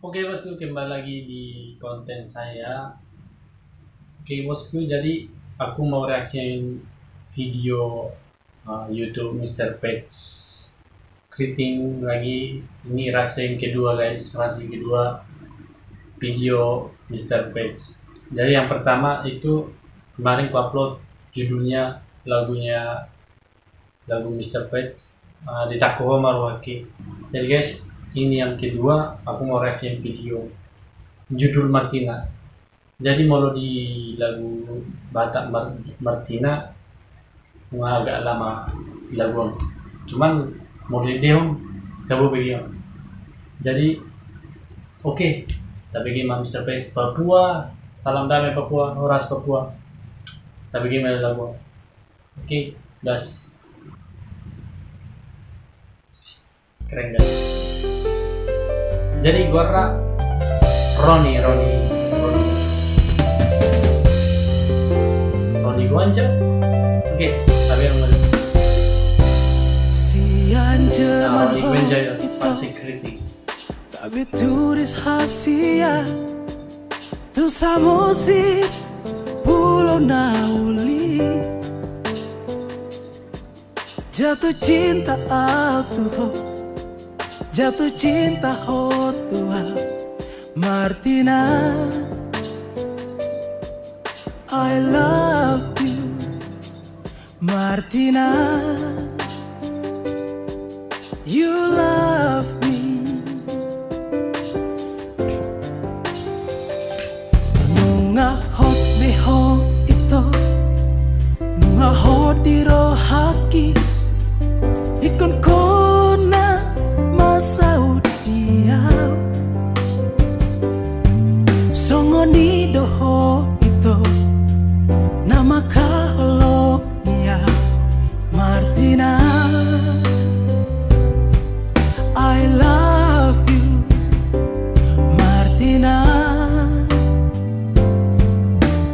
Oke bosku, kembali lagi di konten saya. Oke bosku, jadi aku mau reaksiin video YouTube Mr. Pets keriting lagi. Ini reaksi kedua guys, reaksi kedua video Mr. Pets. Jadi yang pertama itu kemarin aku upload judulnya lagu Mr. Pets di Takoho Maruhaki. Jadi guys, ini yang kedua aku mau reaction video judul Martina. Jadi mau di lagu Batak Martina agak lama lagu, cuman mau di deom coba begini. Jadi oke, tapi gimana Mr. Pets Papua, salam damai Papua, Horas Papua. Tapi gimana lagu? Oke, das keren guys. Jadi gua Roni Guanja. Oke, tapi yang mana? Roni Guanja ya, pasti kritik. Tapi tulis hasia tu samosi pulau nauli jatuh cinta aku. Jatuh cinta ho Tuhan Martina, I love you Martina, you love me. Nunga hot beho ito, nunga hot diro haki ikon kona Saudia songoni doho ito nama kaholo ya Martina, I love you Martina,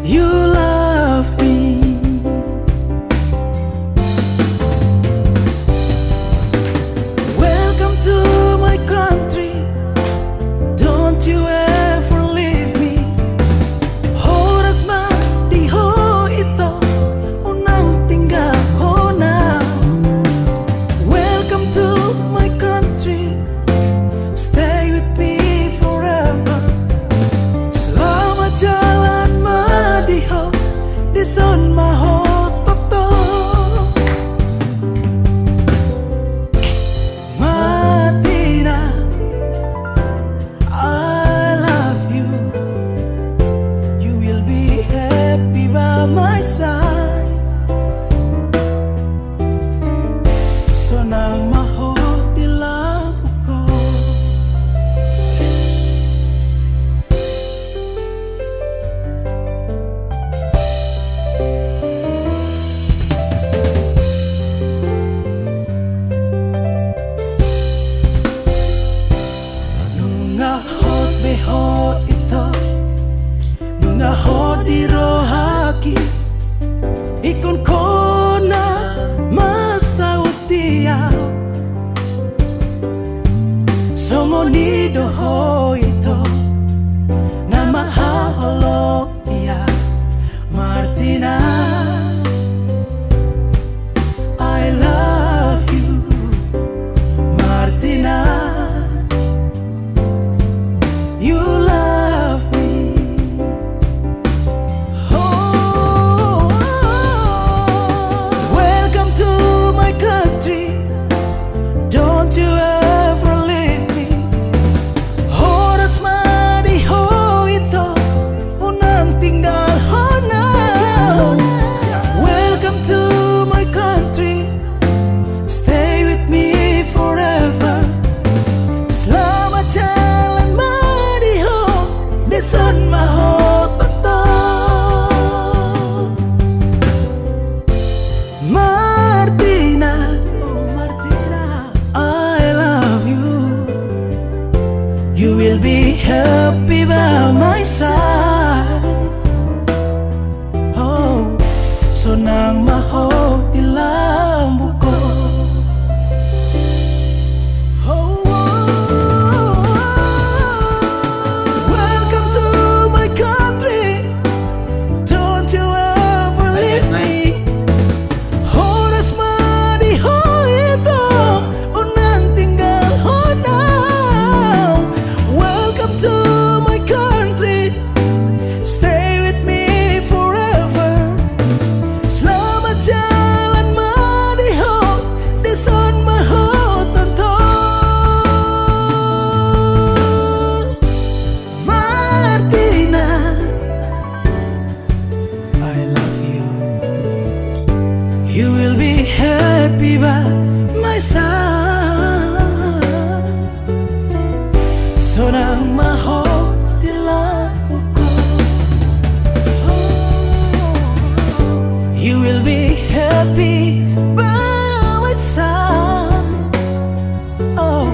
you love me. Welcome to my country, don't you ever leave me. Horas di ho ito unang tinggal ho na. Welcome to my country, stay with me forever. Selamat jalan madiho di son maho toto. My side, so now my hope di lampu ko. Nunga hot beho ito, nunga hot di rohaki ikon kona masautia songoni doho ito nama haholo ya Martina, I love you Martina, you love me. Don't you ever leave me. Horas madi ho ito unang tinggal ho na. Welcome to my country, stay with me forever. Selamat jalan madi ho deson maho toto. Martina, you will be happy by my side. Oh, so nang maho di lambu ko. Oh, oh, oh, oh. Sonang maho dilakukan. You will be happy bawat sang. Oh,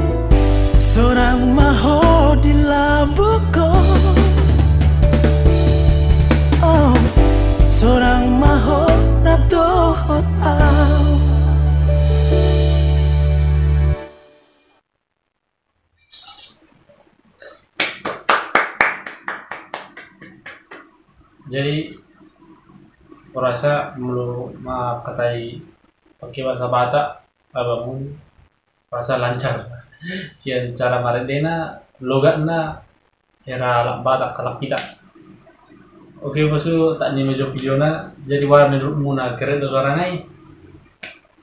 sonang maho dilakukan. Oh, sonang maho rapdohot au. Jadi kurasa mulu katai pakai bahasa Batak abang rasa lancar. Sian cara maredena logatna era lak Batak kalak tidak. Oke pasu tak ni mejo videona jadi war menurut muna keren do sorangai.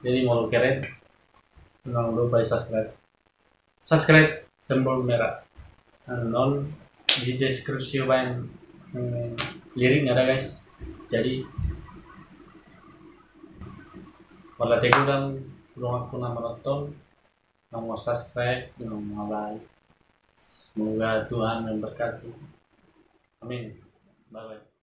Jadi mau keren jangan lupa subscribe. Subscribe tombol merah. Non di deskripsi bahan liriknya ada guys. Jadi kalau teguh dan belum aku menonton, mau subscribe, mau like. Semoga Tuhan memberkati. Amin. Bye bye.